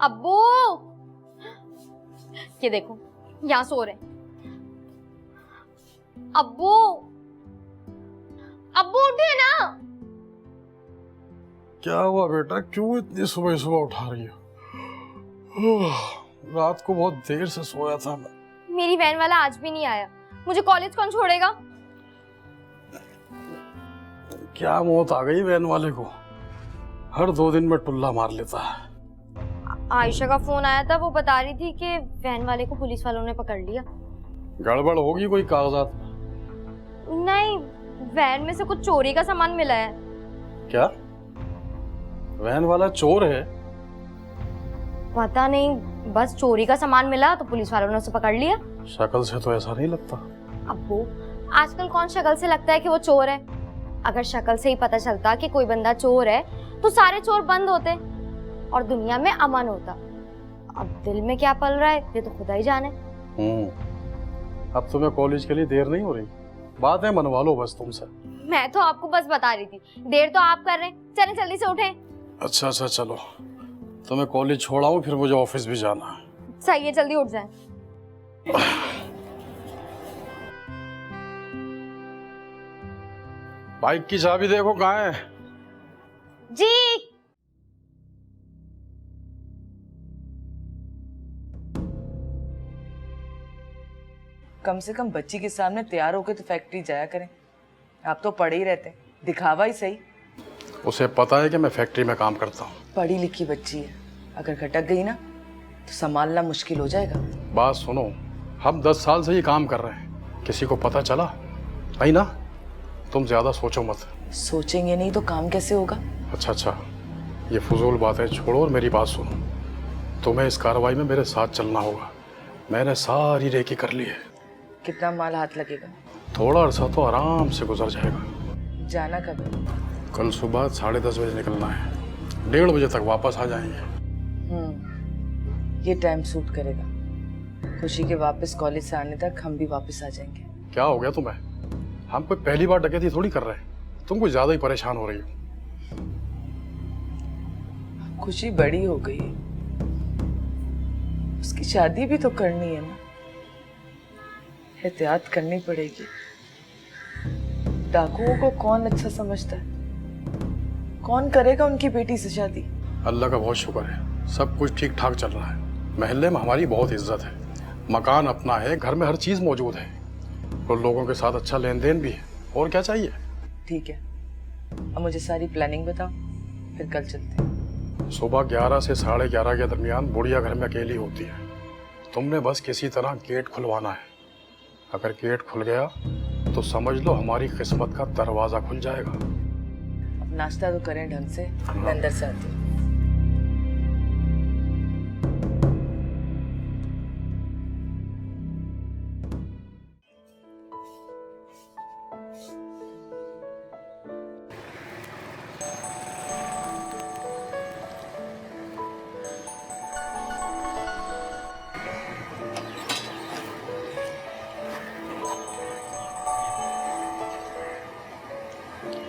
अब्बू, ये देखो यहाँ सो रहे। अब्बू, अब्बू उठे ना। क्या हुआ बेटा, क्यों इतनी सुबह सुबह उठा रही हो? रात को बहुत देर से सोया था मैं। मेरी वैन वाला आज भी नहीं आया, मुझे कॉलेज कौन छोड़ेगा? क्या मौत आ गई वैन वाले को, हर 2 दिन में टुल्ला मार लेता है। आयशा का फोन आया था, वो बता रही थी कि वैन वाले को पुलिस वालों ने पकड़ लिया। गड़बड़ होगी कोई कागजात? नहीं, वैन में से कुछ चोरी का सामान मिला है। क्या वैन वाला चोर है? पता नहीं, बस चोरी का सामान मिला तो पुलिस वालों ने उसे पकड़ लिया। शक्ल से तो ऐसा नहीं लगता। अब्बू, आजकल कौन शक्ल से लगता है कि वो चोर है? अगर शक्ल से ही पता चलता कि कोई बंदा चोर है तो सारे चोर बंद होते और दुनिया में अमन होता। अब दिल में क्या पल रहा है ये तो खुदा ही जाने। अब तुम्हें कॉलेज के लिए देर नहीं हो रही? बातें मनवा लो बस तुमसे। मैं तो आपको बस बता रही थी, देर तो आप कर रहे हैं। चलें जल्दी से उठें। अच्छा चलो, तो मैं कॉलेज छोड़ाऊं, फिर मुझे ऑफिस भी जाना है। सही है, जल्दी उठ जाएं। बाइक की चाबी देखो कहाँ है? जी। कम से कम बच्ची के सामने तैयार होकर तो फैक्ट्री जाया करें। आप तो पढ़े ही रहते, दिखावा ही सही। उसे पता है कि मैं फैक्ट्री में काम करता हूँ। पढ़ी लिखी बच्ची है, अगर खटक गई ना तो संभालना मुश्किल हो जाएगा। बात सुनो, हम 10 साल से ही काम कर रहे हैं, किसी को पता चला नहीं ना? तुम ज्यादा सोचो मत। सोचेंगे नहीं तो काम कैसे होगा? अच्छा, ये फजूल बातें छोड़ो और मेरी बात सुनो। तुम्हें इस कार्रवाई में मेरे साथ चलना होगा। मैंने सारी रेकी कर ली है। कितना माल हाथ लगेगा? थोड़ा अरसा तो आराम से गुजर जाएगा। जाना कब है? कल सुबह 10:30 बजे निकलना है, 1:30 बजे तक वापस आ जाएंगे। ये टाइम सूट करेगा। खुशी के वापस कॉलेज से आने तक हम भी वापस आ जाएंगे। क्या हो गया तुम्हें? हम कोई पहली बार डकैती थोड़ी कर रहे हैं, तुम कुछ ज्यादा ही परेशान हो रही हो। खुशी बड़ी हो गई है, उसकी शादी भी तो करनी है ना, एहतियात करनी पड़ेगी। डाकुओं को कौन अच्छा समझता है? कौन करेगा उनकी बेटी से शादी? अल्लाह का बहुत शुक्र है, सब कुछ ठीक ठाक चल रहा है। महल्ले में हमारी बहुत इज्जत है, मकान अपना है, घर में हर चीज मौजूद है और लोगों के साथ अच्छा लेन देन भी है। और क्या चाहिए? ठीक है, अब मुझे सारी प्लानिंग बताओ, फिर कल चलते हैं। सुबह 11 से 11:30 के दरमियान बुढ़िया घर में अकेली होती है। तुमने बस किसी तरह गेट खुलवाना है। अगर गेट खुल गया तो समझ लो हमारी किस्मत का दरवाजा खुल जाएगा। अब नाश्ता तो करें ढंग से, मैं अंदर से आती हूँ।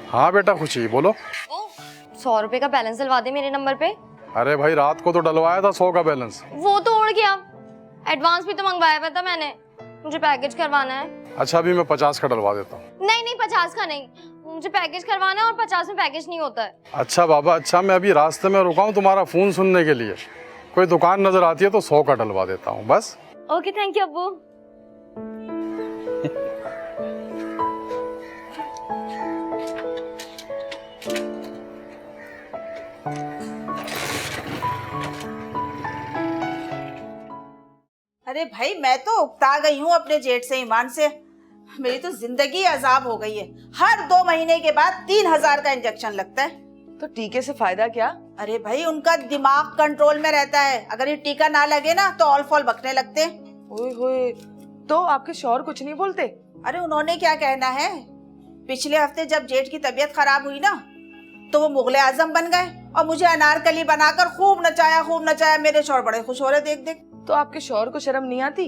हाँ बेटा खुशी, बोलो। 100 रुपए का बैलेंस डलवा दे मेरे नंबर पे। अरे भाई, रात को तो डलवाया था 100 का बैलेंस। वो तो उड़ गया। एडवांस भी तो मंगवाया हुआ था मैंने, मुझे पैकेज करवाना है। अच्छा, अभी मैं 50 का डलवा देता हूँ। नहीं 50 का नहीं, मुझे पैकेज करवाना है और 50 में पैकेज नहीं होता है। अच्छा बाबा, अच्छा मैं अभी रास्ते में रुका हूँ तुम्हारा फोन सुनने के लिए। कोई दुकान नजर आती है तो 100 का डलवा देता हूँ बस। ओके, थैंक यू अब्बू। अरे भाई, मैं तो उकता गई हूँ अपने जेठ से, ईमान से। मेरी तो जिंदगी अजाब हो गई है। हर 2 महीने के बाद 3000 का इंजेक्शन लगता है। तो टीके से फायदा क्या? अरे भाई, उनका दिमाग कंट्रोल में रहता है। अगर ये टीका ना लगे ना तो ऑल फॉल बकने लगते हैं। ओए होए, तो आपके शौहर कुछ नहीं बोलते? अरे उन्होंने क्या कहना है। पिछले हफ्ते जब जेठ की तबीयत खराब हुई ना तो वो मुगले आजम बन गए और मुझे अनारकली बनाकर खूब नचाया। मेरे शौहर बड़े खुश हो रहे देख देख। तो आपके शौहर को शर्म नहीं आती?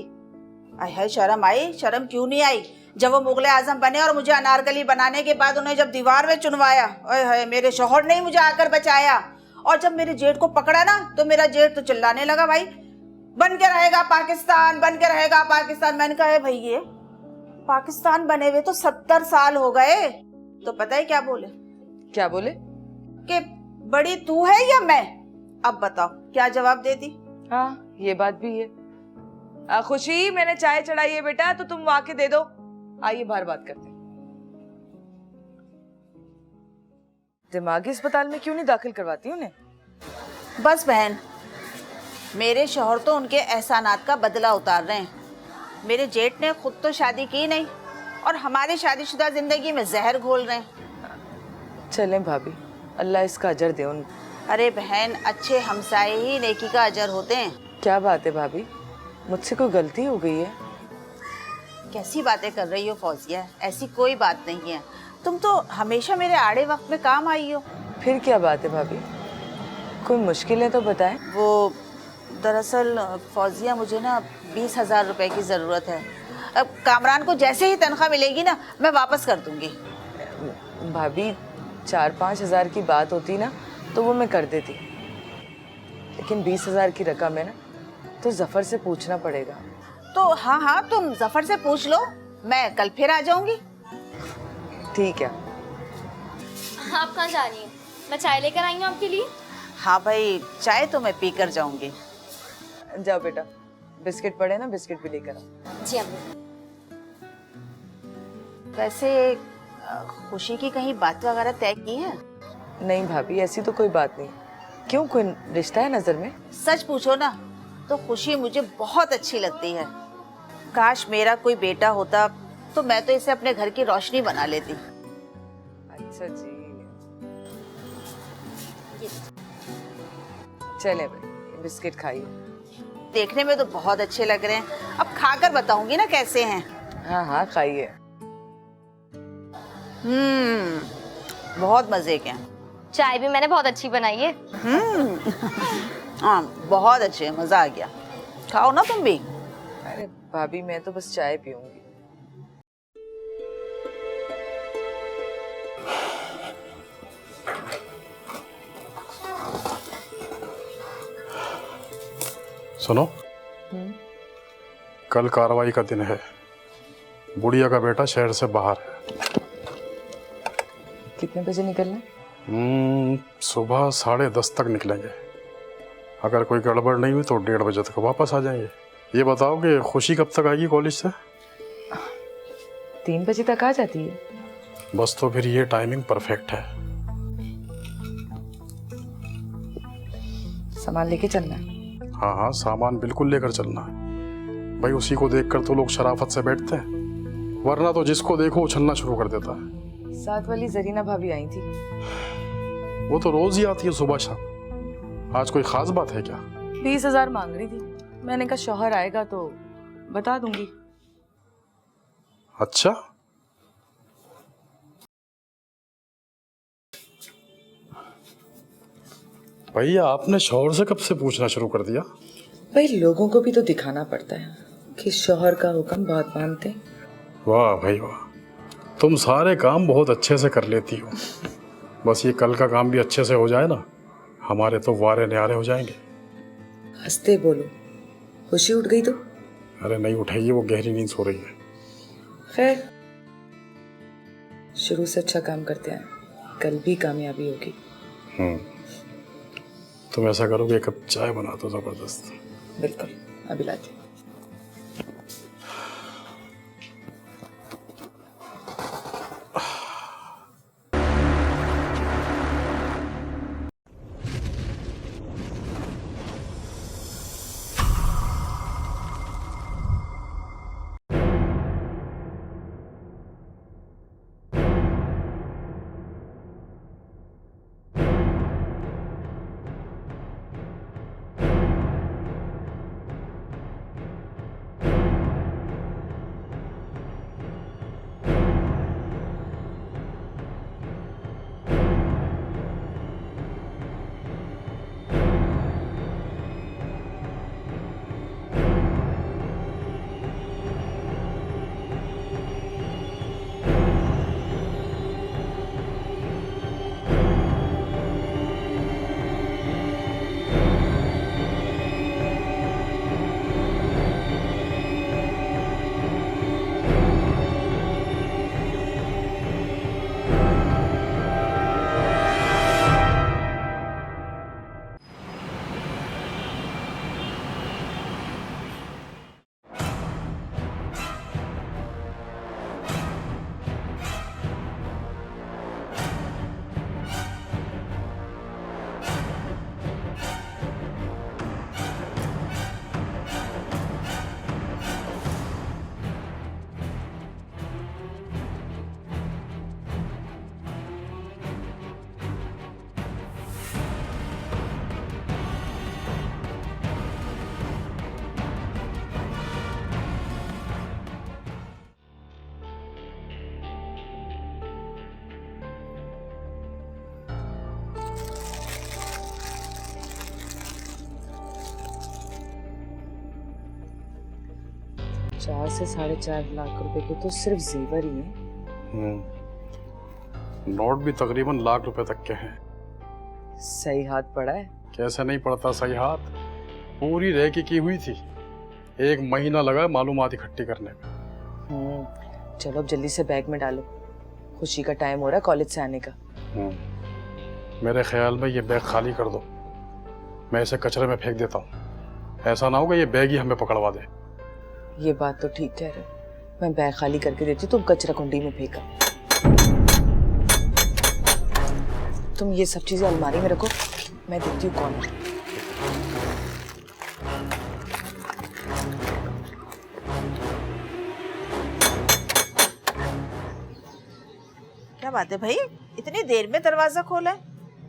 आय हाय, शर्म आई। शर्म क्यों नहीं आई जब वो मुगले आजम बने और मुझे अनारकली बनाने के बाद उन्हें जब दीवार में चुनवाया। ओए हाय, मेरे शौहर ने ही मुझे आकर बचाया और जब मेरे जेठ को पकड़ा ना तो मेरा जेठ तो चिल्लाने लगा, भाई बन के रहेगा पाकिस्तान, बन के रहेगा पाकिस्तान। मैंने कहा है भाई ये पाकिस्तान बने हुए तो 70 साल हो गए। तो पता है क्या बोले? क्या बोले? कि बड़ी तू है या मैं? अब बताओ क्या जवाब देती? हाँ ये बात भी है। खुशी मैंने चाय चढ़ाई है बेटा, तो तुम आके दे दो। आइए बाहर बात करते हैं। दिमागी अस्पताल में क्यों नहीं दाखिल करवाती उन्हें? बस बहन, मेरे शौहर तो उनके एहसानात का बदला उतार रहे हैं। मेरे जेठ ने खुद तो शादी की नहीं और हमारी शादीशुदा जिंदगी में जहर घोल रहे हैं। चलें भाभी, अल्लाह इसका अजर दे उन। अरे बहन, अच्छे हमसाए ही नेकी का अजर होते हैं। क्या बात है भाभी, मुझसे कोई गलती हो गई है? कैसी बातें कर रही हो फौजिया, ऐसी कोई बात नहीं है। तुम तो हमेशा मेरे आड़े वक्त में काम आई हो। फिर क्या बात है भाभी, कोई मुश्किल है तो बताएं। वो दरअसल फौजिया, मुझे ना 20,000 रुपए की ज़रूरत है। अब कामरान को जैसे ही तनख्वाह मिलेगी ना मैं वापस कर दूंगी। भाभी 4-5 हज़ार की बात होती ना तो वो मैं कर देती, लेकिन 20,000 की रकम है ना, तो जफर से पूछना पड़ेगा। तो हाँ हाँ, तुम जफर से पूछ लो, मैं कल फिर आ जाऊंगी। ठीक है। आप कहाँ जा रही हैं? मैं चाय लेकर आई हूँ आपके लिए। हाँ भाई, चाय तो मैं पी कर जाऊंगी। जाओ बेटा, बिस्किट पड़े ना, बिस्किट भी लेकर आओ। जी अम्मी। वैसे खुशी की कहीं बात वगैरह तय की है? नहीं भाभी, ऐसी तो कोई बात नहीं। क्यों, कोई रिश्ता है नजर में? सच पूछो ना तो खुशी मुझे बहुत अच्छी लगती है। काश मेरा कोई बेटा होता तो मैं तो इसे अपने घर की रोशनी बना लेती। अच्छा जी, चले भाई, बिस्किट खाइए। देखने में तो बहुत अच्छे लग रहे हैं, अब खाकर बताऊंगी ना कैसे हैं। हाँ हाँ खाइए। बहुत मजे के हैं। चाय भी मैंने बहुत अच्छी बनाई है। हाँ बहुत अच्छे, मजा आ गया। खाओ ना तुम भी। अरे भाभी, मैं तो बस चाय पीऊंगी। सुनो, कल कार्रवाई का दिन है। बुढ़िया का बेटा शहर से बाहर है। कितने बजे निकलना? सुबह 10:30 तक निकलेंगे। अगर कोई गड़बड़ नहीं हुई तो 1:30 बजे तक वापस आ जाएंगे। ये बताओ कि खुशी कब तक आएगी कॉलेज से? 3 बजे तक आ जाती है। बस तो फिर ये टाइमिंग परफेक्ट है। सामान लेके चलना है। हाँ हाँ, सामान बिल्कुल लेकर चलना है भाई। उसी को देखकर तो लोग शराफत से बैठते हैं, वरना तो जिसको देखो उछलना शुरू कर देता है। साथ वाली जरीना भाभी आई थी। वो तो रोज ही आती है सुबह शाम। आज कोई खास बात है क्या? 20,000 मांग रही थी। मैंने कहा शौहर आएगा तो बता दूंगी। अच्छा, भैया आपने शौहर से कब से पूछना शुरू कर दिया? भाई लोगों को भी तो दिखाना पड़ता है कि शौहर का हुक्म बहुत मानते। वाह भाई वाह, तुम सारे काम बहुत अच्छे से कर लेती हो। बस ये कल का काम भी अच्छे से हो जाए ना, हमारे तो वारे न्यारे हो जाएंगे। हंसते बोलो, खुशी उठ गई तो? अरे नहीं उठाइए, वो गहरी नींद सो रही है। खैर, शुरू से अच्छा काम करते हैं, कल भी कामयाबी होगी। तुम ऐसा करोगे, एक कप चाय बना दो जबरदस्त। बिल्कुल, अभी लाती हूँ। 4 से 4.5 लाख रुपए के तो सिर्फ जेवर ही हैं। नोट भी तकरीबन लाख रुपए तक के हैं। सही हाथ पड़ा है। कैसे नहीं पड़ता सही हाथ, पूरी रेकी की हुई थी। 1 महीना लगा मालूमात इकट्ठी करने में। चलो अब जल्दी से बैग में डालो, खुशी का टाइम हो रहा है कॉलेज से आने का। मेरे ख्याल में ये बैग खाली कर दो, मैं इसे कचरे में फेंक देता हूँ। ऐसा ना होगा ये बैग ही हमें पकड़वा दे। ये बात तो ठीक कह रहे हो, मैं बैग खाली करके देती हूँ, तुम कचरा कुंडी में फेंका। तुम ये सब चीजें अलमारी में रखो, मैं देखती हूँ कौन है। क्या बात है भाई, इतनी देर में दरवाजा खोला है?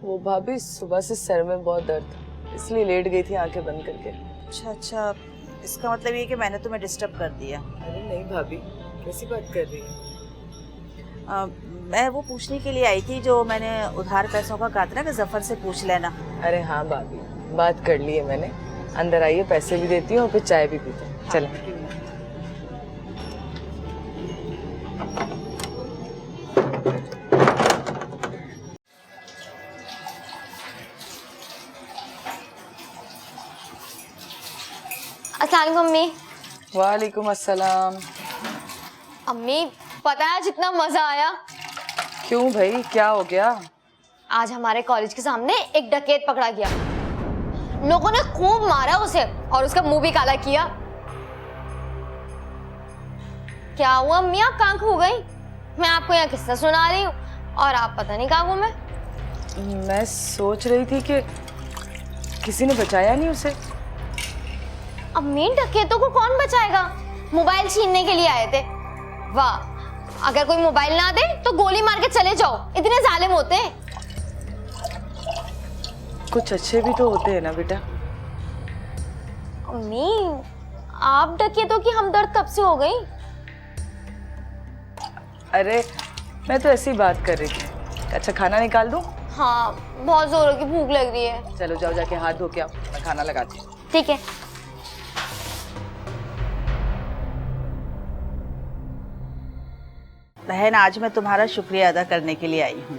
वो भाभी सुबह से सर में बहुत दर्द था, इसलिए लेट गई थी आंखें बंद करके। अच्छा, इसका मतलब ये कि मैंने तुम्हें डिस्टर्ब कर दिया। अरे नहीं भाभी, कैसी बात कर रही है? मैं वो पूछने के लिए आई थी जो मैंने उधार पैसों का कहा था ना कि जफर से पूछ लेना। अरे हाँ भाभी, बात कर ली है मैंने। अंदर आइए, पैसे भी देती हूँ और फिर चाय भी पीते हैं। चलो। अस्सलाम वालेकुम अम्मी। वालेकुम अस्सलाम। अम्मी पता है जितना मजा आया। क्यों भाई, क्या हो गया? आज हमारे कॉलेज के सामने एक डकैत पकड़ा गया। लोगों ने खूब मारा उसे और उसका मुंह भी काला किया। क्या हुआ अम्मी, आप कहाँ खो गई? मैं आपको यहाँ किस्सा सुना रही हूँ और आप पता नहीं कहाँ घूमे। मैं सोच रही थी कि किसी ने बचाया नहीं उसे। अम्मी डकैतों को कौन बचाएगा? मोबाइल छीनने के लिए आए थे। वाह, अगर कोई मोबाइल ना दे तो गोली मार के चले जाओ, इतने जालिम होते हैं। कुछ अच्छे भी तो होते हैं ना बेटा। अम्मी आप डकैतों की हमदर्द कब से हो गई? अरे मैं तो ऐसी बात कर रही थी। अच्छा खाना निकाल दूं? हाँ, बहुत जोरों की भूख लग रही है। चलो जाओ, जाके हाथ धो के आओ, मैं खाना लगाती हूँ। ठीक है। बहन, आज मैं तुम्हारा शुक्रिया अदा करने के लिए आई हूँ।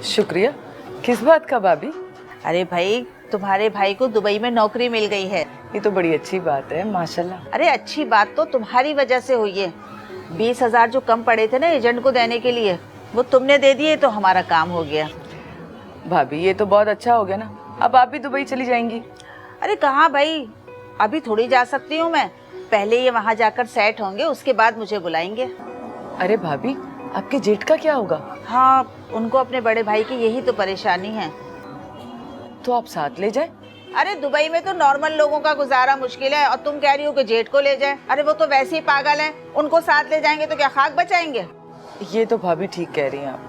शुक्रिया? किस बात का भाभी? अरे भाई, तुम्हारे भाई को दुबई में नौकरी मिल गई है। ये तो बड़ी अच्छी बात है, माशाल्लाह। अरे अच्छी बात तो तुम्हारी वजह से हुई है। 20,000 जो कम पड़े थे ना एजेंट को देने के लिए, वो तुमने दे दिए तो हमारा काम हो गया। भाभी ये तो बहुत अच्छा हो गया ना, अब आप भी दुबई चली जाएंगी। अरे कहाँ भाई, अभी थोड़ी जा सकती हूँ मैं। पहले ये वहाँ जाकर सेट होंगे, उसके बाद मुझे बुलाएंगे। अरे भाभी, आपके जेठ का क्या होगा? हाँ, उनको अपने बड़े भाई की यही तो परेशानी है। तो आप साथ ले जाएं। अरे दुबई में तो नॉर्मल लोगों का गुजारा मुश्किल है और तुम कह रही हो कि जेठ को ले जाए। अरे वो तो वैसे ही पागल हैं, उनको साथ ले जाएंगे तो क्या खाक बचाएंगे? ये तो भाभी ठीक कह रही हैं आप।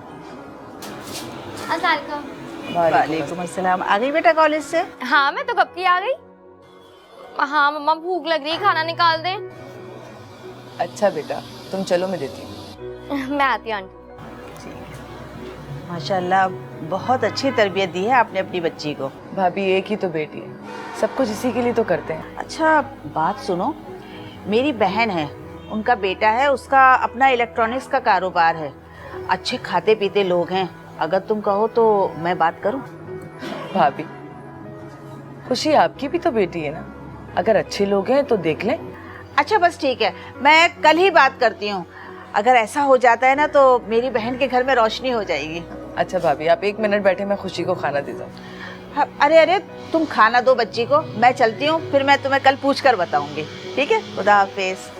वालेकुम अस्सलाम। आ गई बेटा कॉलेज से? हाँ, मैं तो कब की आ गई। हाँ मम्मा, भूख लग रही, खाना निकाल दे। अच्छा बेटा, तुम चलो, मैं देती हूँ। मैं आती हूँ आंटी। माशाल्लाह, बहुत अच्छी तरबियत दी है आपने अपनी बच्ची को। भाभी एक ही तो बेटी है, सब कुछ इसी के लिए तो करते हैं। अच्छा बात सुनो, मेरी बहन है, उनका बेटा है, उसका अपना इलेक्ट्रॉनिक्स का कारोबार है। अच्छे खाते पीते लोग हैं, अगर तुम कहो तो मैं बात करूं? भाभी, खुशी आपकी भी तो बेटी है ना, अगर अच्छे लोग हैं तो देख लें। अच्छा बस ठीक है, मैं कल ही बात करती हूँ। अगर ऐसा हो जाता है ना तो मेरी बहन के घर में रोशनी हो जाएगी। अच्छा भाभी, आप 1 मिनट बैठे, मैं खुशी को खाना देता हूँ। हाँ, अरे तुम खाना दो बच्ची को, मैं चलती हूँ, फिर मैं तुम्हें कल पूछ कर बताऊंगी। ठीक है, खुदा हाफिज।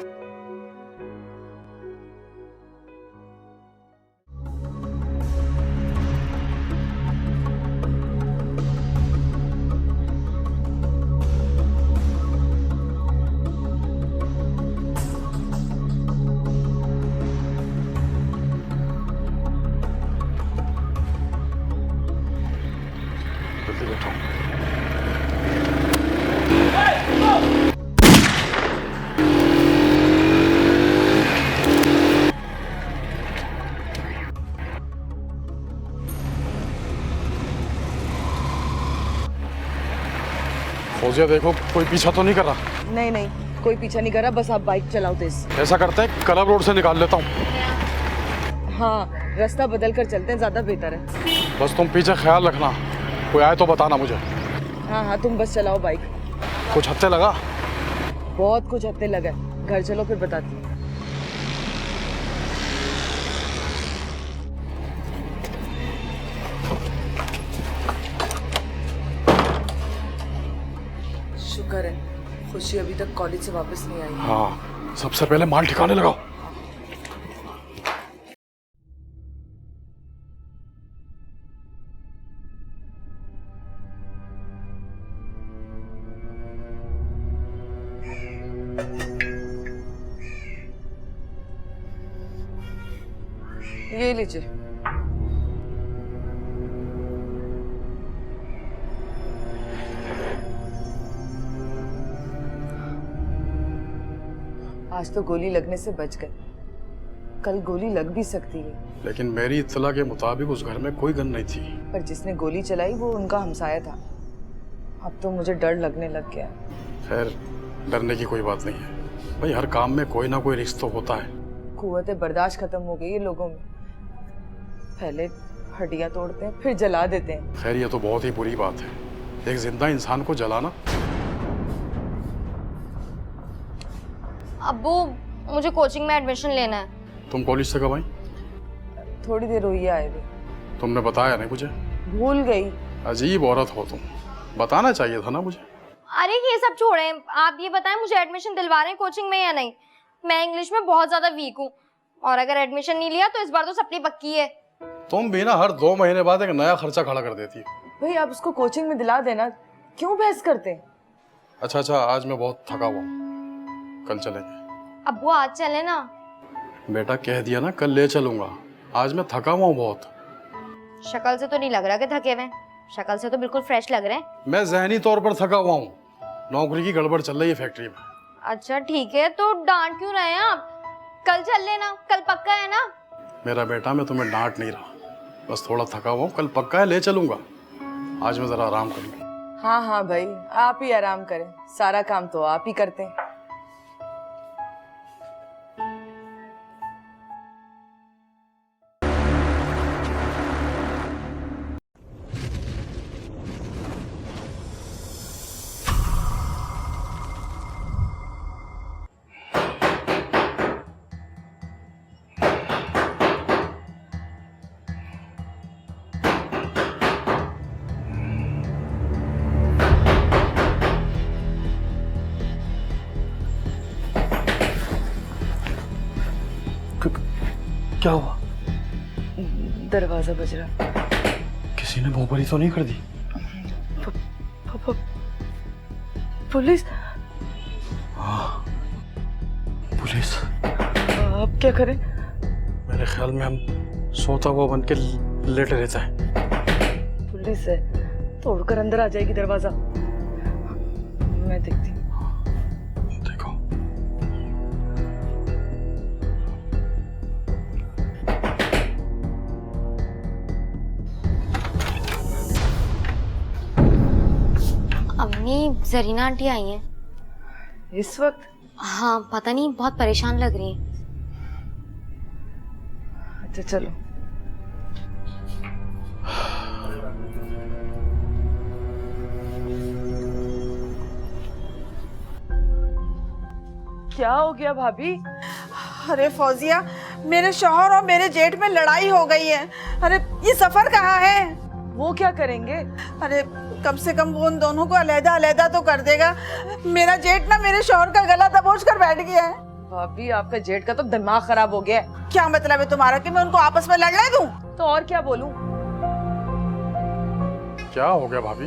जल्दी बैठो। फौजिया देखो, कोई पीछा तो नहीं कर रहा? नहीं नहीं, कोई पीछा नहीं कर रहा, बस आप बाइक चलाओ तेज। ऐसा करते हैं क्लब रोड से निकाल लेता हूँ। हाँ, रास्ता बदल कर चलते हैं, ज्यादा बेहतर है। बस तुम पीछे ख्याल रखना, कोई आए तो बताना मुझे। हाँ हाँ, तुम बस चलाओ बाइक। कुछ हफ्ते लगा? बहुत कुछ हफ्ते लगा। घर चलो फिर बताती हूँ। शुक्र है खुशी अभी तक कॉलेज से वापस नहीं आई। हाँ, सबसे पहले माल ठिकाने लगाओ। ये लीजिए। आज तो गोली लगने से बच गए, कल गोली लग भी सकती है। लेकिन मेरी इत्तला के मुताबिक उस घर में कोई गन नहीं थी। पर जिसने गोली चलाई वो उनका हमसाया था। अब तो मुझे डर लगने लग गया। खैर, डरने की कोई बात नहीं है भाई, हर काम में कोई ना कोई रिस्क तो होता है। कुव्वत बर्दाश्त खत्म हो गई है लोगों में। पहले हड्डियां तोड़ते हैं फिर जला देते हैं। खैर, ये तो बहुत ही बुरी बात है, एक जिंदा इंसान को जलाना। अब्बू, मुझे कोचिंग में एडमिशन लेना है। तुम कॉलेज से कब आई? थोड़ी देर हुई है आए हुए। तुमने बताया नहीं मुझे। भूल गई। अजीब औरत हो तुम, बताना चाहिए था ना मुझे। अरे ये सब छोड़ें, आप ये बताएं मुझे एडमिशन दिलवा रहे हैं कोचिंग में या नहीं? मैं इंग्लिश में बहुत ज्यादा वीक हूँ, और अगर एडमिशन नहीं लिया तो इस बार तो सपनी पक्की है। तुम भी ना हर 2 महीने बाद एक नया खर्चा खड़ा कर देती है। भाई आप उसको कोचिंग में दिला देना, क्यों बहस करते हैं? अच्छा, आज मैं बहुत थका हुआ हूँ, कल चलेंगे। अब्बू आज चले ना। बेटा कह दिया ना, कल ले चलूंगा। आज मैं थका हुआ हूँ बहुत। शक्ल से तो नहीं लग रहा कि थके हुए, शक्ल से तो बिल्कुल फ्रेश लग रहे हैं। मैं ज़हनी तौर पर थका हुआ हूँ, नौकरी की गड़बड़ चल रही है फैक्ट्री में। अच्छा ठीक है, तो डांट क्यों रहे हैं आप? कल चल लेना, कल पक्का है ना? मेरा बेटा, मैं तुम्हें डांट नहीं रहा, बस थोड़ा थका हुआ हूँ, कल पक्का है ले चलूंगा। आज मैं जरा आराम करूँगा। हाँ भाई, आप ही आराम करें, सारा काम तो आप ही करते हैं। क्या हुआ? दरवाजा बज रहा। किसी ने भोपरी तो नहीं कर दी? पुलिस? हाँ, पुलिस। अब क्या करें? मेरे ख्याल में हम सोता हुआ बन के लेटे रहता है। पुलिस है, तोड़कर अंदर आ जाएगी दरवाजा। मैं देखती हूँ। देखो। अम्मी, जरीना आंटी आई हैं। इस वक्त? हाँ, पता नहीं, बहुत परेशान लग रही हैं। अच्छा चलो। क्या हो गया भाभी? अरे फौजिया, मेरे शौहर और मेरे जेठ में लड़ाई हो गई है। अरे ये सफर कहाँ है? वो क्या करेंगे? अरे कम से कम वो उन दोनों को अलग-अलग तो कर देगा। मेरा जेठ ना मेरे शौहर का गला दबोच कर बैठ गया है। भाभी आपका जेठ का तो दिमाग खराब हो गया है। क्या मतलब है तुम्हारा कि मैं उनको आपस में लड़ने दूं? तो और क्या बोलूं? क्या हो गया भाभी?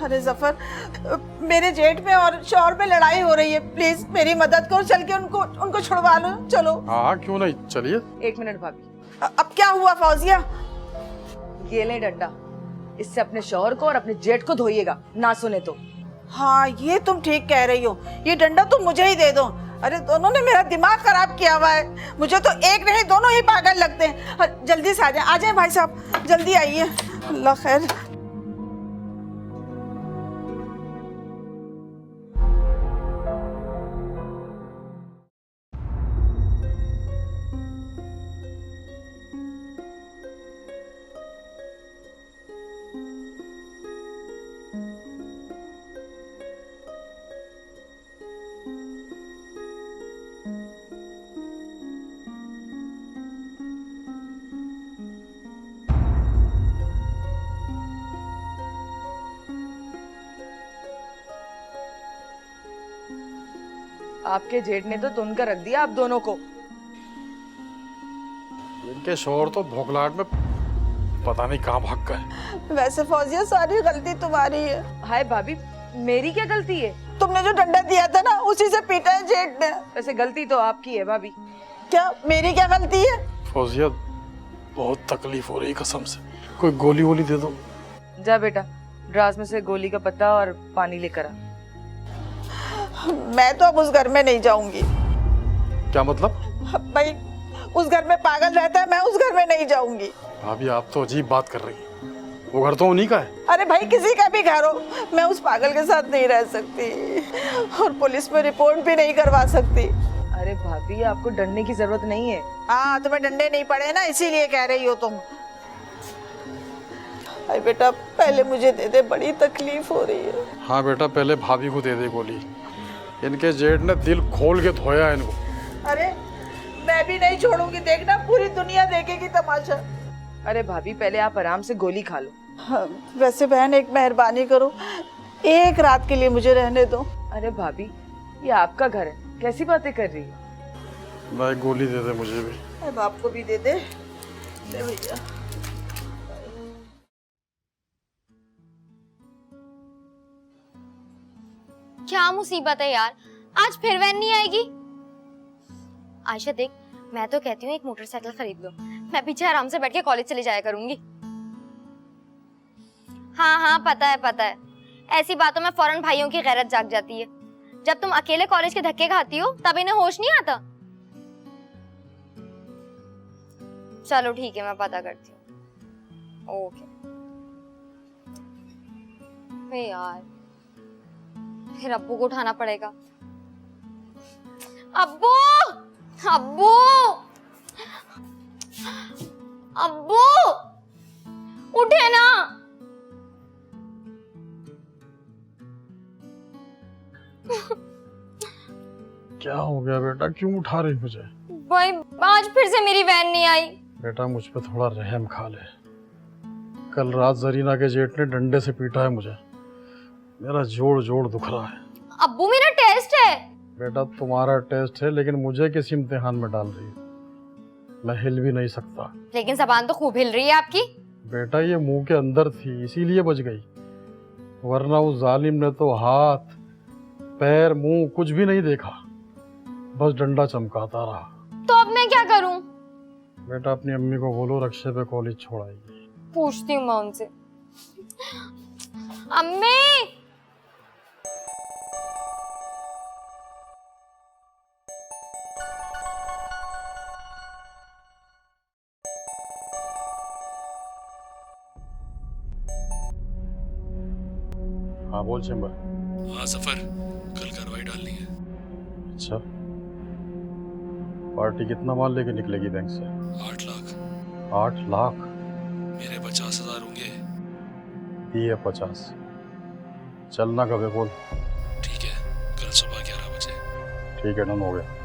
अरे जफर, मेरे जेठ में और शौहर में लड़ाई हो रही है, प्लीज मेरी मदद करो, चल के उनको छुड़वा लो। चलो। हाँ, क्यों नहीं, चलिए। 1 मिनट भाभी। अब क्या हुआ फौजिया? ये ले डंडा, इससे अपने शौहर को और अपने जेठ को धोइएगा, ना सुने तो। हाँ, ये तुम ठीक कह रही हो, ये डंडा तुम मुझे ही दे दो। अरे दोनों ने मेरा दिमाग खराब किया हुआ है, मुझे तो एक नहीं दोनों ही पागल लगते हैं। जल्दी से आ जाए भाई साहब, जल्दी आइए। अल्लाह खैर। आपके जेठ ने तो तुन कर रख दिया आप दोनों को। इनके शोर तो भोगलाहट में पता नहीं कहाँ भाग गए। वैसे फौजिया सारी गलती तुम्हारी है। हाय भाभी, मेरी क्या गलती है? तुमने जो डंडा दिया था ना उसी से पीटा है जेठ ने। वैसे गलती तो आपकी है भाभी। क्या मेरी क्या गलती है? फौजिया बहुत तकलीफ हो रही कसम से, कोई गोली वोली दे दो। जा बेटा, ड्रास में से गोली का पत्ता और पानी लेकर आ। मैं तो अब उस घर में नहीं जाऊंगी। क्या मतलब? भाई उस घर में पागल रहता है, मैं उस घर में नहीं जाऊंगी। भाभी आप तो अजीब बात कर रही हैं, वो घर तो उन्हीं का है। अरे भाई किसी का भी घर हो, मैं उस पागल के साथ नहीं रह सकती और पुलिस में रिपोर्ट भी नहीं करवा सकती। अरे भाभी, आपको डरने की जरूरत नहीं है। हाँ, तुम्हें डंडे नहीं पड़े ना, इसीलिए कह रही हो तुम। अरे बेटा पहले मुझे दे दे, बड़ी तकलीफ हो रही है। हाँ बेटा, पहले भाभी को दे दे गोली। इनके जेठ ने दिल खोल के धोया इनको। अरे मैं भी नहीं छोड़ूंगी, देखना पूरी दुनिया देखेगी तमाशा। अरे भाभी, पहले आप आराम से गोली खा लो। हाँ, वैसे बहन एक मेहरबानी करो, एक रात के लिए मुझे रहने दो। अरे भाभी, ये आपका घर है, कैसी बातें कर रही है? भाई गोली दे दे मुझे भी। अरे बाप को भी दे दे। ले भैया। क्या मुसीबत है यार, आज फिर वैन नहीं आएगी। आयशा देख, मैं तो कहती हूँ एक मोटरसाइकिल खरीद लो, मैं पीछे आराम से बैठ के कॉलेज चली जाया करूंगी। हाँ हाँ पता है, ऐसी बातों में फौरन भाइयों की गैरत जाग जाती है। जब तुम अकेले कॉलेज के धक्के खाती हो तब इन्हें होश नहीं आता। चलो ठीक है, मैं पता करती हूँ। ओके। यार फिर अब्बू को उठाना पड़ेगा। अब्बू, अब्बू, अब्बू, उठे ना। क्या हो गया बेटा, क्यों उठा रही मुझे? भाई आज फिर से मेरी वैन नहीं आई। बेटा मुझ पे थोड़ा रहम खा ले। कल रात जरीना के जेठ ने डंडे से पीटा है मुझे, मेरा जोड़ जोड़ दुख रहा है। अब्बू मेरा टेस्ट है। बेटा तुम्हारा टेस्ट है, लेकिन मुझे किस इम्तिहान में डाल रही है? मैं हिल भी नहीं सकता। लेकिन जबान तो खूब हिल रही है आपकी। बेटा ये मुंह के अंदर थी इसीलिए बच गई, वरना उस जालिम ने तो हाथ पैर मुंह कुछ भी नहीं देखा, बस डंडा चमकाता रहा। तो अब मैं क्या करूं? बेटा अपनी अम्मी को बोलो रक्षे पे कॉलेज छोड़ आएगी। पूछती हूँ मैं उनसे। अम्मी, हाँ बोल चेंबर। हाँ सफर, कल कार्रवाई डालनी है। अच्छा, पार्टी कितना माल लेके निकलेगी बैंक से? 8 लाख। 8 लाख? मेरे 50,000 होंगे। दिए 50। चलना कब है बोल? ठीक है, कल सुबह 11 बजे। ठीक है, डन हो गया।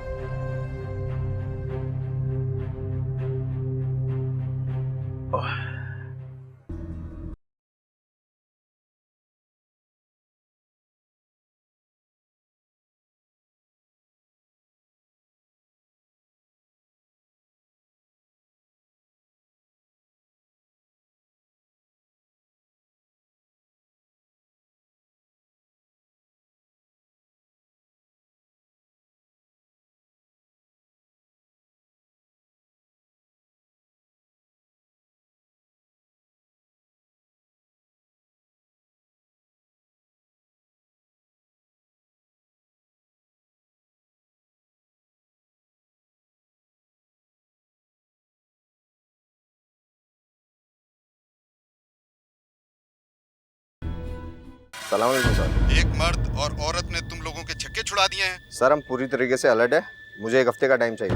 सलाम अलैकुम सर। एक मर्द और औरत ने तुम लोगों के छक्के छुड़ा दिए हैं। सर हम पूरी तरीके से अलर्ट है, मुझे 1 हफ्ते का टाइम चाहिए।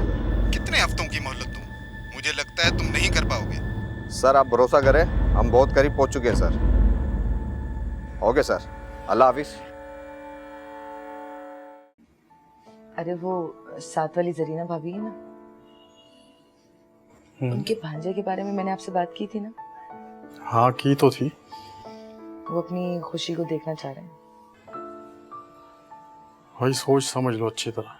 कितने हफ्तों की मोहलत दूं? मुझे लगता है तुम नहीं कर पाओगे। सर आप भरोसा करें, हम बहुत करीब पहुंच चुके हैं सर। ओके सर, अल्लाह हाफिज। अरे वो साथ वाली जरीना भाभी है ना, उनके भांजे के बारे में मैंने आपसे बात की थी ना। हाँ की तो थी। वो अपनी खुशी को देखना चाह रहे हैं। भाई सोच समझ लो अच्छी तरह।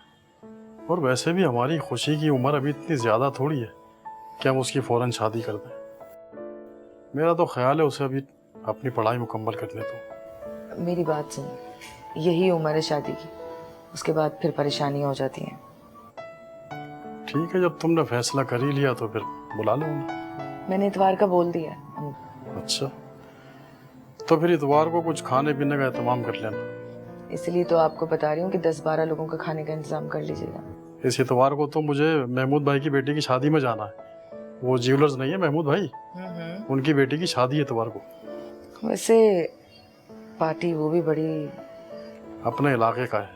और वैसे भी हमारी खुशी की उम्र अभी इतनी ज़्यादा थोड़ी है कि हम उसकी फ़ौरन शादी कर दें। मेरा तो ख्याल है उसे अभी अपनी पढ़ाई मुकम्मल करने दो। मेरी बात सुन, यही उम्र है शादी की, उसके बाद फिर परेशानियां हो जाती हैं। ठीक है, जब तुमने फैसला कर ही लिया तो फिर बुला लो उन्हें। मैंने इतवार का बोल दिया है। अच्छा, तो फिर इतवार को कुछ खाने पीने का इंतजाम कर लेना। इसलिए तो आपको बता रही हूँ कि 10-12 लोगों का खाने का इंतजाम कर लीजिएगा। इस इतवार को तो मुझे महमूद भाई की बेटी की शादी में जाना है। वो ज्वेलर्स नहीं है महमूद भाई, उनकी बेटी की शादी है इतवार को। वैसे पार्टी वो भी बड़ी अपने इलाके का है,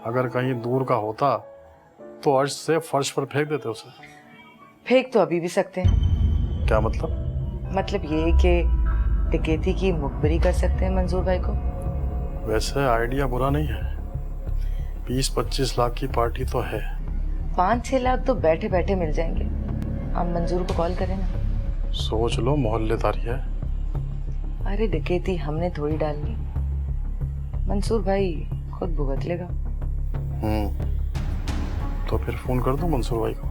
अगर कहीं दूर का होता तो अर्श से फर्श पर फेंक देते उसे। फेंक तो अभी भी सकते हैं। क्या मतलब? मतलब ये कि डकैती की मुखबरी कर सकते हैं मंजूर भाई को। वैसे आइडिया बुरा नहीं है, 20-25 लाख की पार्टी तो है। 5-6 लाख तो बैठे बैठे मिल जाएंगे। आप मंजूर को कॉल करें ना। सोच लो, मोहल्लेदारी है। अरे डकैती हमने थोड़ी डालनी, मंसूर भाई खुद भुगत लेगा। तो फिर फोन कर दूं मंसूर भाई को।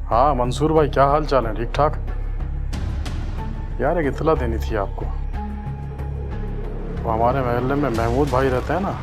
हाँ मंसूर भाई, क्या हाल चाल है? ठीक ठाक यार, एक इत्तला देनी थी आपको। वो हमारे महल्ले में महमूद भाई रहते हैं ना,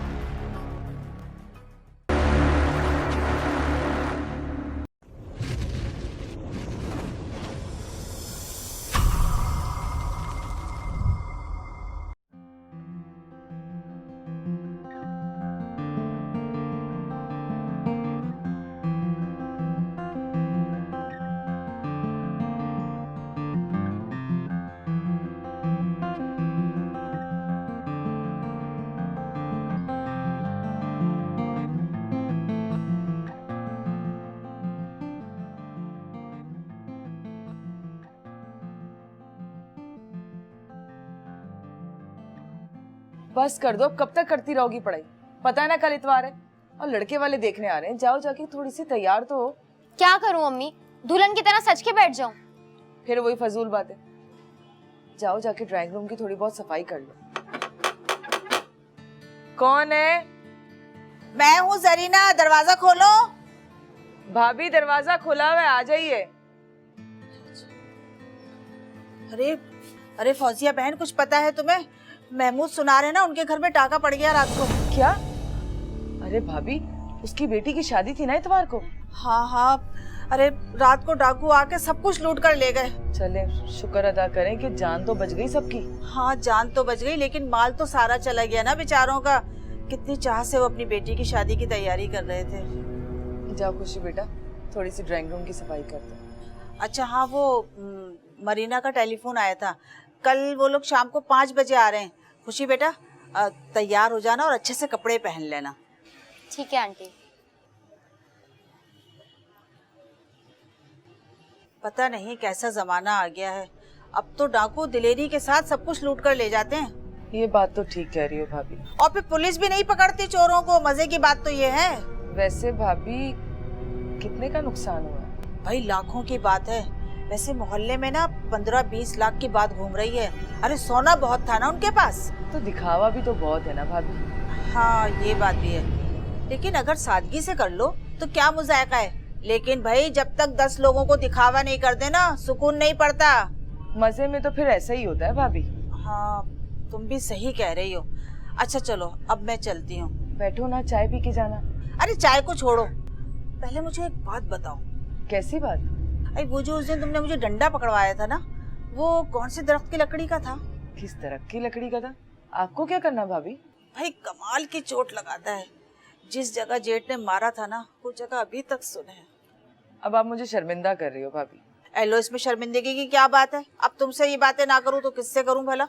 बस कर दो, कब तक करती रहोगी पढ़ाई? पता है ना कल इतवार है और लड़के वाले देखने आ रहे हैं। जाओ जाके थोड़ी सी तैयार तो हो। क्या करूं अम्मी, दुल्हन की तरह सच के बैठ जाऊं? फिर वही फजूल बात है। जाओ जाके ड्राइंग रूम की थोड़ी बहुत सफाई कर लो। कौन है? मैं हूँ जरीना, दरवाजा खोलो। भाभी दरवाजा खुला हुआ है, आ जाइए। अरे अरे फौजिया बहन, कुछ पता है तुम्हें? महमूद सुना रहे ना, उनके घर में टाका पड़ गया रात को। क्या? अरे भाभी, उसकी बेटी की शादी थी ना इतवार को। हाँ हाँ, अरे रात को डाकू आके सब कुछ लूट कर ले गए। चले शुक्र अदा करें कि जान तो बच गई सबकी। हाँ जान तो बच गई, लेकिन माल तो सारा चला गया ना बेचारों का। कितनी चाह से वो अपनी बेटी की शादी की तैयारी कर रहे थे। जाओ खुशी बेटा, थोड़ी सी ड्राइंग रूम की सफाई कर दो। अच्छा हाँ, वो मरीना का टेलीफोन आया था, कल वो लोग शाम को 5 बजे आ रहे हैं। खुशी बेटा तैयार हो जाना और अच्छे से कपड़े पहन लेना। ठीक है आंटी। पता नहीं कैसा जमाना आ गया है, अब तो डाकू दिलेरी के साथ सब कुछ लूट कर ले जाते हैं। ये बात तो ठीक कह रही हो भाभी। और फिर पुलिस भी नहीं पकड़ती चोरों को। मजे की बात तो ये है। वैसे भाभी कितने का नुकसान हुआ? भाई लाखों की बात है। वैसे मोहल्ले में ना 15-20 लाख की बात घूम रही है। अरे सोना बहुत था ना उनके पास। तो दिखावा भी तो बहुत है ना भाभी। हाँ ये बात भी है, लेकिन अगर सादगी से कर लो तो क्या मुजायका है। लेकिन भाई जब तक 10 लोगों को दिखावा नहीं कर देना, सुकून नहीं पड़ता। मजे में तो फिर ऐसा ही होता है भाभी। हाँ तुम भी सही कह रही हो। अच्छा चलो अब मैं चलती हूँ। बैठो ना, चाय पी के जाना। अरे चाय को छोड़ो, पहले मुझे एक बात बताओ। कैसी बात? अरे वो जो उस दिन तुमने मुझे डंडा पकड़वाया था ना, वो कौन से दरख्त की लकड़ी का था? किस दरख्त की लकड़ी का था? आपको क्या करना भाभी? भाई कमाल की चोट लगाता है। जिस जगह जेठ ने मारा था ना, वो जगह अभी तक सुने है। अब आप मुझे शर्मिंदा कर रही हो भाभी। एलो, इसमें शर्मिंदगी की क्या बात है? अब तुमसे ये बातें ना करूँ तो किससे करूँ भला?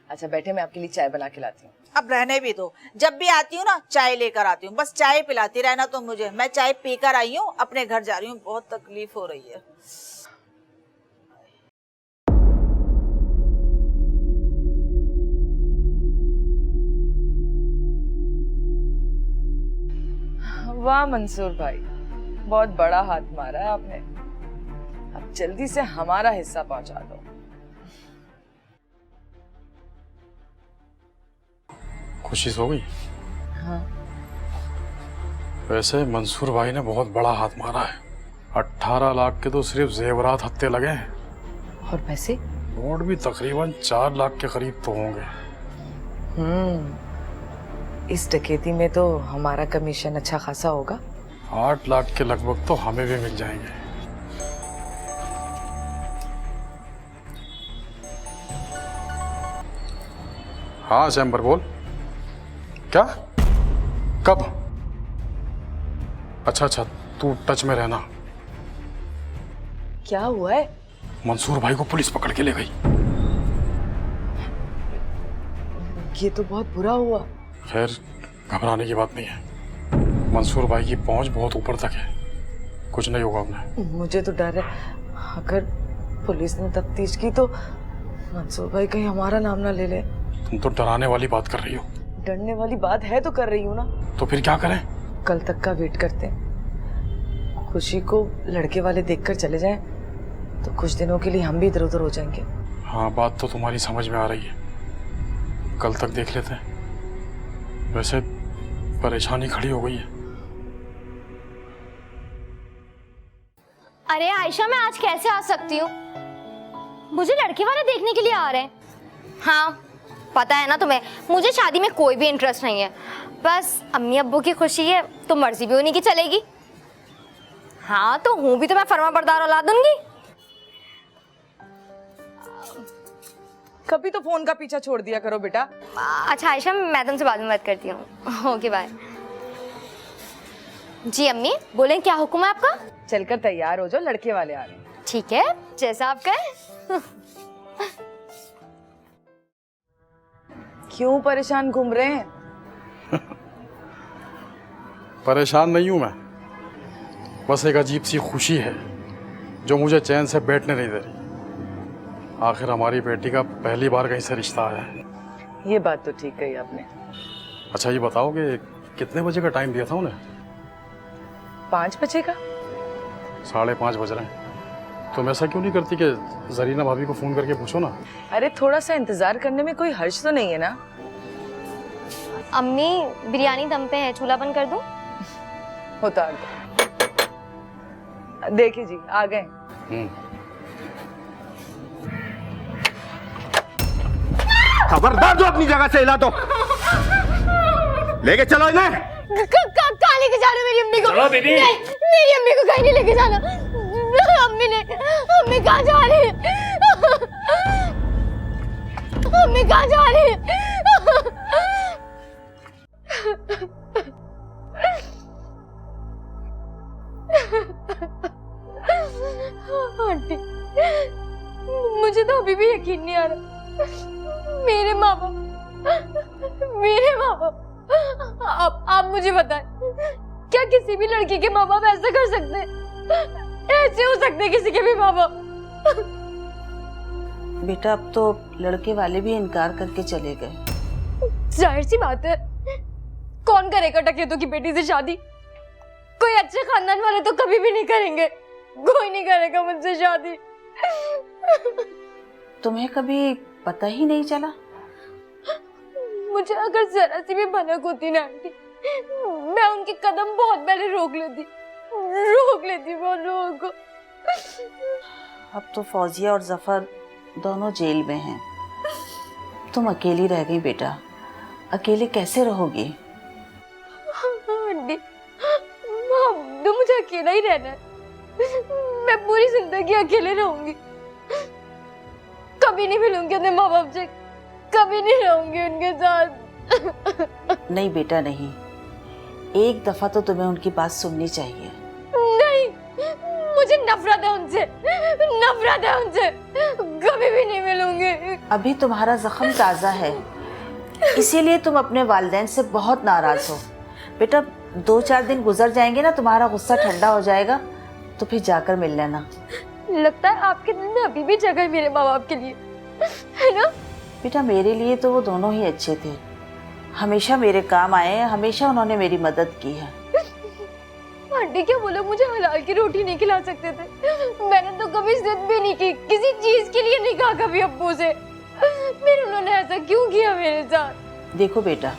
अच्छा बैठे, मैं आपके लिए चाय बना के लाती हूँ। अब रहने भी दो, जब भी आती हूँ ना चाय लेकर आती हूँ। बस चाय पिलाती रहना तुम मुझे। मैं चाय पीकर आई हूँ, अपने घर जा रही हूँ, बहुत तकलीफ हो रही है। वाह मंसूर भाई, बहुत बड़ा हाथ मारा है आपने। अब जल्दी से हमारा हिस्सा पहुंचा दो। खुशी सो गई? हाँ। वैसे मंसूर भाई ने बहुत बड़ा हाथ मारा है। 18 लाख के तो सिर्फ जेवरात हत्ते लगे हैं। और पैसे? नोट भी तकरीबन 4 लाख के करीब तो होंगे। इस डकैती में तो हमारा कमीशन अच्छा खासा होगा। 8 लाख के लगभग तो हमें भी मिल जाएंगे। हाँ चैम्बर बोल। क्या? कब? अच्छा, तू टच में रहना। क्या हुआ है? मंसूर भाई को पुलिस पकड़ के ले गई। ये तो बहुत बुरा हुआ। खैर घबराने की बात नहीं है। मंसूर भाई की पहुंच बहुत ऊपर तक है, कुछ नहीं होगा उन्हें। मुझे तो डर है, अगर पुलिस ने तफ्तीश की तो मंसूर भाई कहीं हमारा नाम ना ले ले। तुम तो डराने वाली बात कर रही हो। डरने वाली बात है तो कर रही हूँ ना। तो फिर क्या करें? कल तक का वेट करते हैं। खुशी को लड़के वाले देखकर चले जाएं तो कुछ दिनों के लिए हम भी इधर उधर हो जाएंगे। हाँ बात तो तुम्हारी समझ में आ रही है, कल तक देख लेते हैं। वैसे परेशानी खड़ी हो गई है। अरे आयशा, मैं आज कैसे आ सकती हूँ? मुझे लड़के वाले देखने के लिए आ रहे हैं। हाँ पता है ना तुम्हें, मुझे शादी में कोई भी इंटरेस्ट नहीं है। बस अम्मी अब्बू की खुशी है तो मर्जी भी उन्हीं की चलेगी। हाँ तो हूँ भी तो मैं फर्मा बरदार औलाद दूंगी। कभी तो फोन का पीछा छोड़ दिया करो बेटा। अच्छा आयशा, मैं तुमसे बाद में बात करती हूँ। Okay bye. जी अम्मी बोलें, क्या हुक्म है आपका? चलकर तैयार हो जाओ, लड़के वाले आ रहे हैं। ठीक है, जैसा आप कहें। क्यों परेशान घूम रहे हैं? परेशान नहीं हूं मैं, बस एक अजीब सी खुशी है जो मुझे चैन से बैठने नहीं दे रही। आखिर हमारी बेटी का पहली बार कहीं से रिश्ता आया है। ये बात तो ठीक कही आपने। अच्छा ये बताओ कि कितने बजे का टाइम दिया था उन्हें? 5 बजे का। 5:30 बज रहे हैं। तुम ऐसा क्यों नहीं करती कि जरीना भाभी को फोन करके पूछो ना? अरे थोड़ा सा इंतजार करने में कोई हर्ज तो नहीं है ना। अम्मी बिरयानी दम पे है, चूल्हा बंद कर दूं? होता देखिए जी आ गए। खबरदार जो अपनी जगह से हिला तो लेके चलो इन्हें। कहाँ लेके जा रहे हो मेरी अम्मी को? चलो दीदी। नहीं, मेरी अम्मी को कहीं नहीं लेके जाना। अम्मी कहाँ जा रही है? अम्मी कहाँ जा रही है? आंटी, मुझे तो अभी भी यकीन नहीं आ रहा। मेरे माँ बाप आप मुझे बताएं, क्या किसी भी लड़की के माँ बाप ऐसा कर सकते हैं? ऐसे हो सकते हैं किसी के भी माँ बाप? बेटा अब तो लड़के वाले भी इनकार करके चले गए। जाहिर सी बात है, कौन करेगा डकैतों की बेटी से शादी? कोई अच्छे खानदान वाले तो कभी भी नहीं करेंगे। कोई नहीं करेगा मुझसे शादी। तुम्हें कभी पता ही नहीं चला? मुझे अगर जरा सी भी भनक होती ना आंटी, मैं उनके कदम बहुत पहले रोक लेती मैं उन लोगों को। अब तो फौजिया और जफर दोनों जेल में हैं। तुम अकेली रह गई बेटा, अकेले कैसे रहोगी? आंटी, अब तो मुझे अकेला ही रहना है। मैं पूरी जिंदगी अकेले रहूंगी। कभी नहीं मिलूंगी अपने माँ बाप से, कभी नहीं रहूंगी उनके साथ। नहीं बेटा नहीं, एक दफा तो तुम्हें उनकी बात सुननी चाहिए। नहीं, मुझे नफरत है उनसे, कभी भी नहीं मिलूंगी। अभी तुम्हारा जख्म ताज़ा है, इसीलिए तुम अपने वालिदैन से बहुत नाराज हो। बेटा 2-4 दिन गुजर जाएंगे ना, तुम्हारा गुस्सा ठंडा हो जाएगा, तो फिर जाकर मिल लेना। लगता है आपके दिल में अभी भी जगह है मेरे माँ बाप के लिए, है ना? बेटा मेरे लिए तो वो दोनों ही अच्छे थे, हमेशा मेरे काम आए हैं, हमेशा उन्होंने मेरी मदद की है। आंटी क्या बोला, मुझे हलाल की रोटी नहीं खिला सकते थे? मैंने तो कभी जिद भी नहीं की, किसी चीज के लिए नहीं कहा कभी अब्बू से। फिर उन्होंने ऐसा क्यों किया मेरे साथ? देखो बेटा,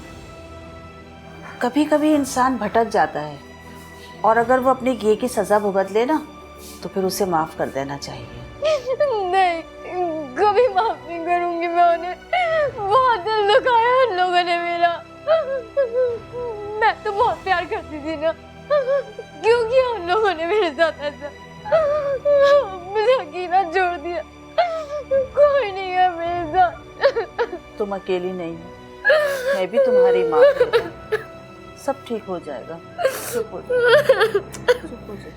कभी कभी इंसान भटक जाता है और अगर वो अपने किए की सजा भुगत ले ना तो फिर उसे माफ कर देना चाहिए। नहीं, कभी माफ नहीं करूंगी मैं उन्हें। बहुत दिल दुखाया उन लोगों ने मेरा। मैं तो बहुत प्यार करती थी ना, क्यों किया उन लोगों ने मेरे साथ ऐसा? मुझे अकेला छोड़ दिया, कोई नहीं है मेरे साथ। तुम अकेली नहीं हो, मैं भी तुम्हारी माँ हूँ। सब ठीक हो जाएगा, चुप हो जाओ, चुप हो जाओ।